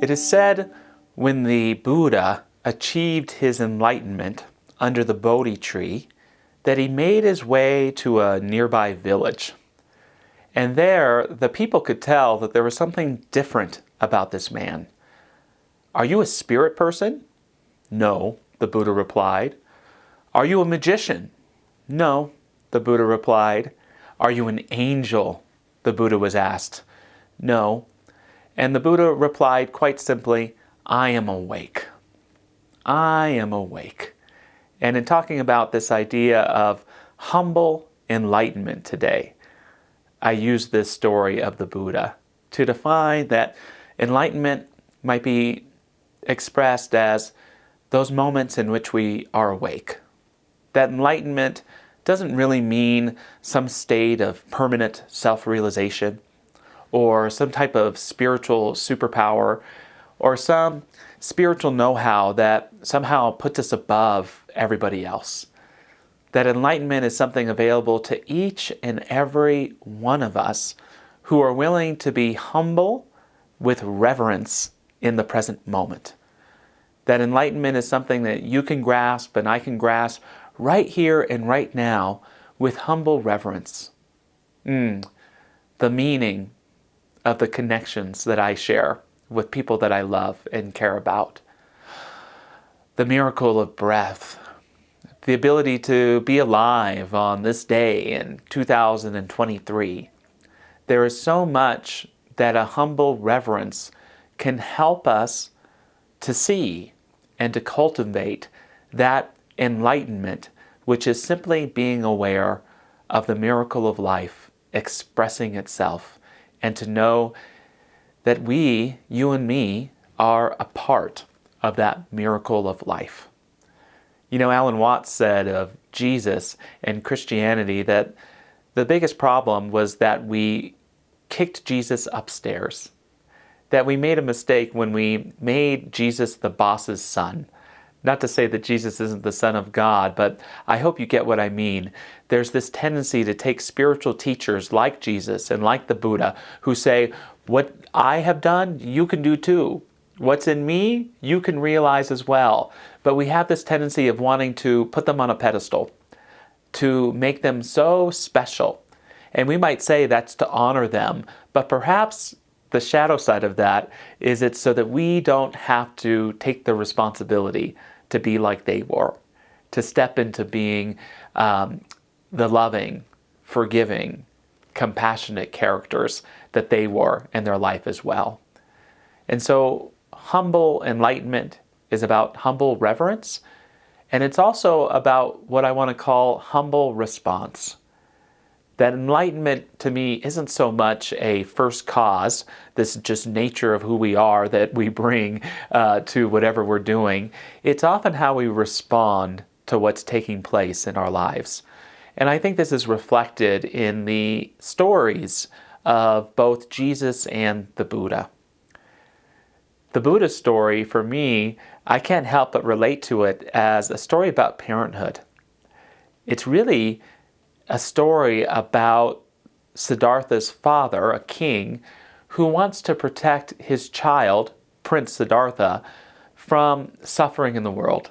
It is said when the Buddha achieved his enlightenment under the Bodhi tree that he made his way to a nearby village. And there, the people could tell that there was something different about this man. "Are you a spirit person?" "No," the Buddha replied. "Are you a magician?" "No," the Buddha replied. "Are you an angel?" the Buddha was asked. "No." And the Buddha replied quite simply, "I am awake. I am awake." And in talking about this idea of humble enlightenment today, I use this story of the Buddha to define that enlightenment might be expressed as those moments in which we are awake. That enlightenment doesn't really mean some state of permanent self-realization or some type of spiritual superpower or some spiritual know-how that somehow puts us above everybody else. That enlightenment is something available to each and every one of us who are willing to be humble with reverence in the present moment. That enlightenment is something that you can grasp and I can grasp right here and right now with humble reverence. The meaning of the connections that I share with people that I love and care about. The miracle of breath. The ability to be alive on this day in 2023. There is so much that a humble reverence can help us to see and to cultivate that enlightenment, which is simply being aware of the miracle of life expressing itself, and to know that we, you and me, are a part of that miracle of life. You know, Alan Watts said of Jesus and Christianity that the biggest problem was that we kicked Jesus upstairs. That we made a mistake when we made Jesus the boss's son. Not to say that Jesus isn't the Son of God, but I hope you get what I mean. There's this tendency to take spiritual teachers like Jesus and like the Buddha who say, what I have done, you can do too. What's in me, you can realize as well. But we have this tendency of wanting to put them on a pedestal, to make them so special. And we might say that's to honor them, but perhaps the shadow side of that is it's so that we don't have to take the responsibility to be like they were, to step into being the loving, forgiving, compassionate characters that they were in their life as well. And so humble enlightenment is about humble reverence, and it's also about what I want to call humble response. That enlightenment to me isn't so much a first cause, this just nature of who we are that we bring to whatever we're doing. It's often how we respond to what's taking place in our lives. And I think this is reflected in the stories of both Jesus and the Buddha. The Buddha story, for me, I can't help but relate to it as a story about parenthood. It's really a story about Siddhartha's father, a king, who wants to protect his child, Prince Siddhartha, from suffering in the world.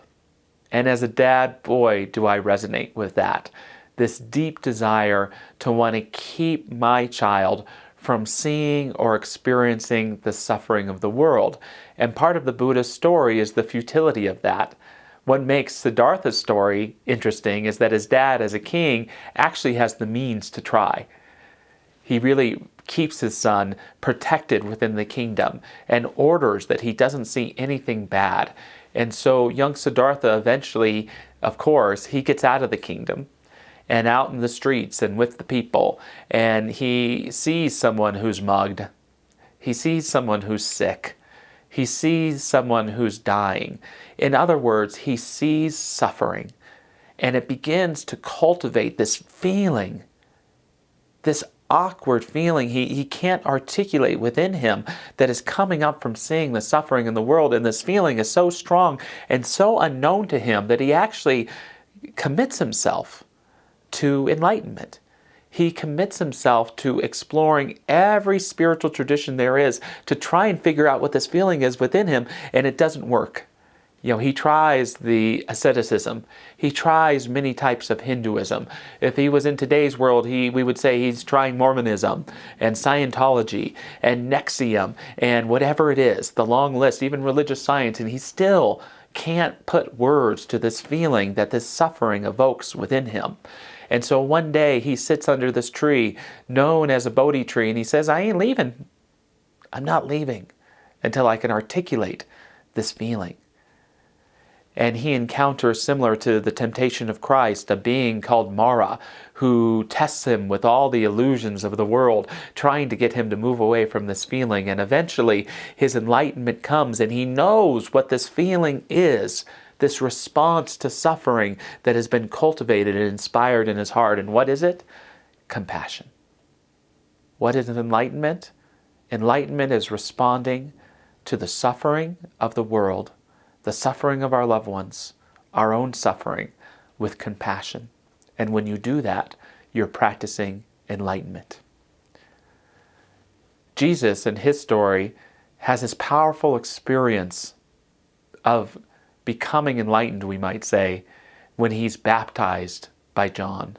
And as a dad, boy, do I resonate with that. This deep desire to want to keep my child from seeing or experiencing the suffering of the world. And part of the Buddha's story is the futility of that. What makes Siddhartha's story interesting is that his dad, as a king, actually has the means to try. He really keeps his son protected within the kingdom and orders that he doesn't see anything bad. And so young Siddhartha eventually, of course, he gets out of the kingdom and out in the streets and with the people. And he sees someone who's mugged. He sees someone who's sick. He sees someone who's dying. In other words, he sees suffering. And it begins to cultivate this feeling, this awkward feeling he can't articulate within him that is coming up from seeing the suffering in the world. And this feeling is so strong and so unknown to him that he actually commits himself to enlightenment. he commits himself to exploring every spiritual tradition there is to try and figure out what this feeling is within him, and it doesn't work. He tries the asceticism. He tries many types of Hinduism. If he was in today's world, we would say he's trying Mormonism and Scientology and Nexium and whatever it is, the long list, even religious science, and he still can't put words to this feeling that this suffering evokes within him. And so one day he sits under this tree known as a Bodhi tree, and he says, I ain't leaving. I'm not leaving until I can articulate this feeling. And he encounters, similar to the temptation of Christ, a being called Mara, who tests him with all the illusions of the world, trying to get him to move away from this feeling. And eventually his enlightenment comes, and he knows what this feeling is, this response to suffering that has been cultivated and inspired in his heart. And what is it? Compassion. What is enlightenment? Enlightenment is responding to the suffering of the world, the suffering of our loved ones, our own suffering, with compassion. And when you do that, you're practicing enlightenment. Jesus, in his story, has this powerful experience of becoming enlightened, we might say, when he's baptized by John.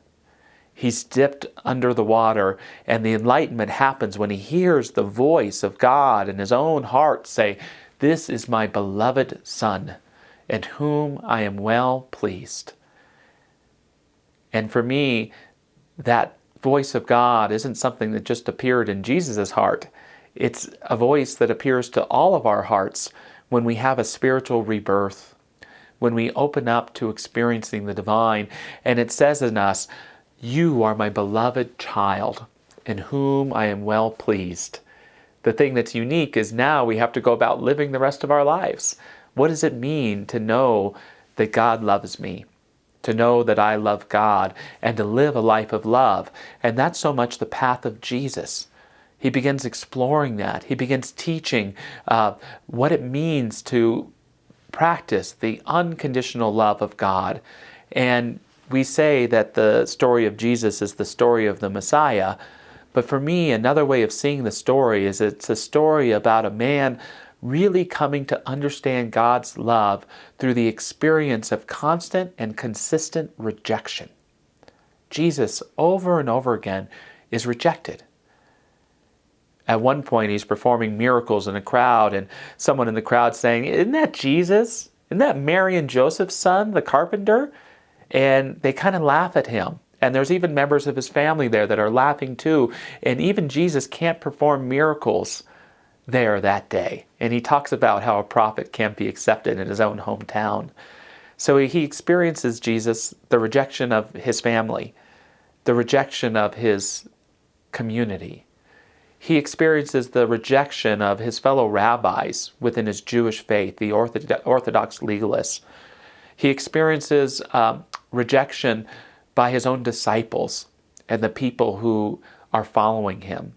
He's dipped under the water, and the enlightenment happens when he hears the voice of God in his own heart say, this is my beloved Son, in whom I am well pleased. And for me, that voice of God isn't something that just appeared in Jesus' heart. It's a voice that appears to all of our hearts when we have a spiritual rebirth, when we open up to experiencing the divine. And it says in us, you are my beloved child, in whom I am well pleased. The thing that's unique is now we have to go about living the rest of our lives. What does it mean to know that God loves me? To know that I love God, and to live a life of love. And that's so much the path of Jesus. He begins exploring that. He begins teaching what it means to practice the unconditional love of God. And we say that the story of Jesus is the story of the Messiah. But for me, another way of seeing the story is it's a story about a man really coming to understand God's love through the experience of constant and consistent rejection. Jesus, over and over again, is rejected. At one point, he's performing miracles in a crowd, and someone in the crowd saying, isn't that Jesus? Isn't that Mary and Joseph's son, the carpenter? And they kind of laugh at him. And there's even members of his family there that are laughing too. And even Jesus can't perform miracles there that day. And he talks about how a prophet can't be accepted in his own hometown. So he experiences Jesus, the rejection of his family, the rejection of his community. He experiences the rejection of his fellow rabbis within his Jewish faith, the Orthodox legalists. He experiences rejection by his own disciples and the people who are following him.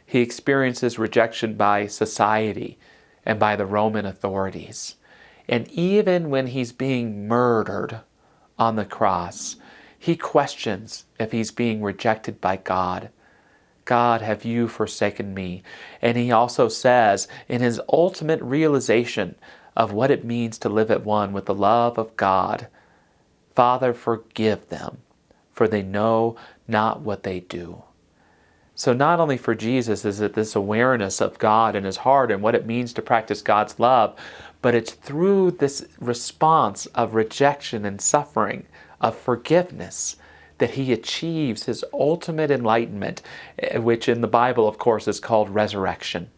He experiences rejection by society and by the Roman authorities. And even when he's being murdered on the cross, he questions if he's being rejected by God. God, have you forsaken me? And he also says, in his ultimate realization of what it means to live at one with the love of God, Father, forgive them, for they know not what they do. So not only for Jesus is it this awareness of God in his heart and what it means to practice God's love, but it's through this response of rejection and suffering, of forgiveness, that he achieves his ultimate enlightenment, which in the Bible, of course, is called resurrection.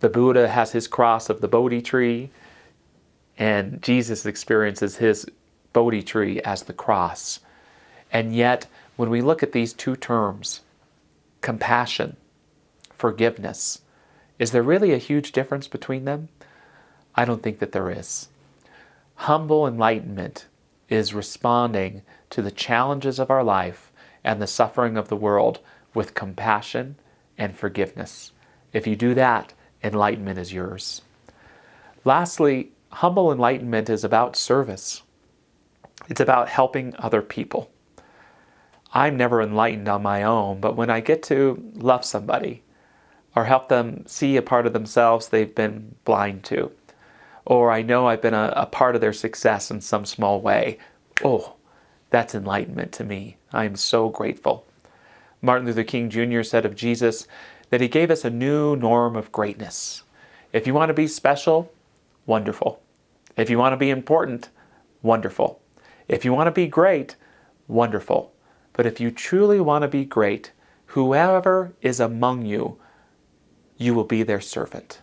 The Buddha has his cross of the Bodhi tree, and Jesus experiences his Bodhi tree as the cross. And yet, when we look at these two terms, compassion, forgiveness, is there really a huge difference between them? I don't think that there is. Humble enlightenment is responding to the challenges of our life and the suffering of the world with compassion and forgiveness. If you do that, enlightenment is yours. Lastly, humble enlightenment is about service. It's about helping other people. I'm never enlightened on my own, but when I get to love somebody or help them see a part of themselves they've been blind to, or I know I've been a part of their success in some small way, oh, that's enlightenment to me. I am so grateful. Martin Luther King Jr. said of Jesus that he gave us a new norm of greatness. If you want to be special, wonderful. If you want to be important, wonderful. If you want to be great, wonderful. But if you truly want to be great, whoever is among you, you will be their servant.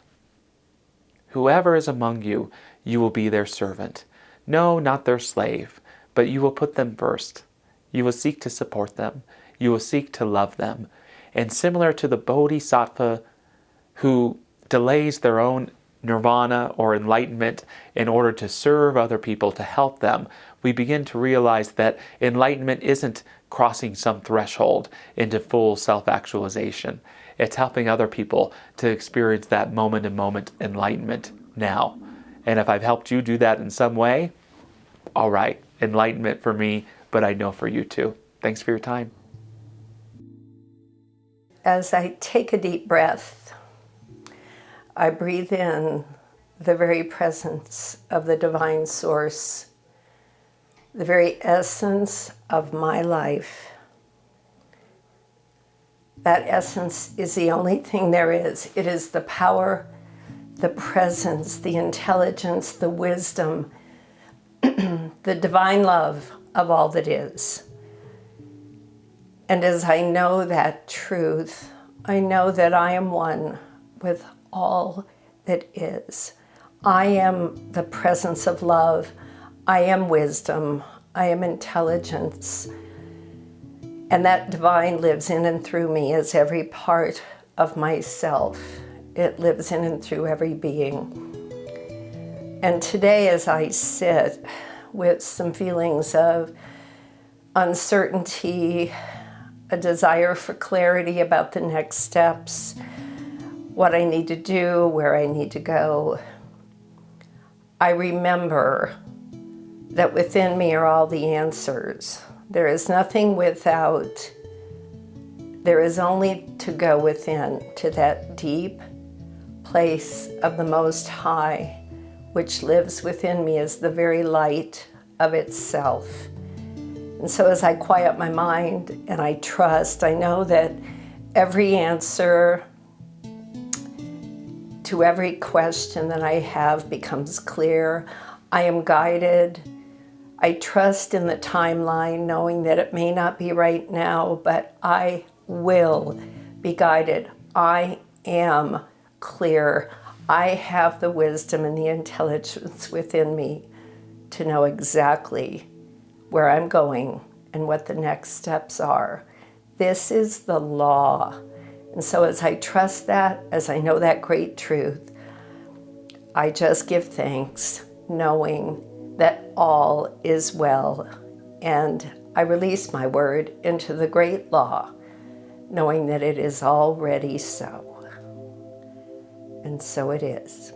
Whoever is among you, you will be their servant. No, not their slave, but you will put them first. You will seek to support them. You will seek to love them. And similar to the bodhisattva who delays their own nirvana or enlightenment in order to serve other people, to help them, we begin to realize that enlightenment isn't crossing some threshold into full self-actualization. It's helping other people to experience that moment-to-moment enlightenment now. And if I've helped you do that in some way, all right, enlightenment for me, but I know for you too. Thanks for your time. As I take a deep breath, I breathe in the very presence of the divine source, the very essence of my life. That essence is the only thing there is. It is the power, the presence, the intelligence, the wisdom, the divine love of all that is. And as I know that truth, I know that I am one with all that is. I am the presence of love. I am wisdom. I am intelligence. And that divine lives in and through me as every part of myself. It lives in and through every being. And today, as I sit with some feelings of uncertainty, a desire for clarity about the next steps, what I need to do, where I need to go, I remember that within me are all the answers. There is nothing without. There is only to go within, to that deep place of the Most High, which lives within me as the very light of itself. And so as I quiet my mind and I trust, I know that every answer to every question that I have becomes clear. I am guided. I trust in the timeline, knowing that it may not be right now, but I will be guided. I am clear. I have the wisdom and the intelligence within me to know exactly where I'm going and what the next steps are. This is the law. And so as I trust that, as I know that great truth, I just give thanks, knowing that all is well. And I release my word into the great law, knowing that it is already so. And so it is.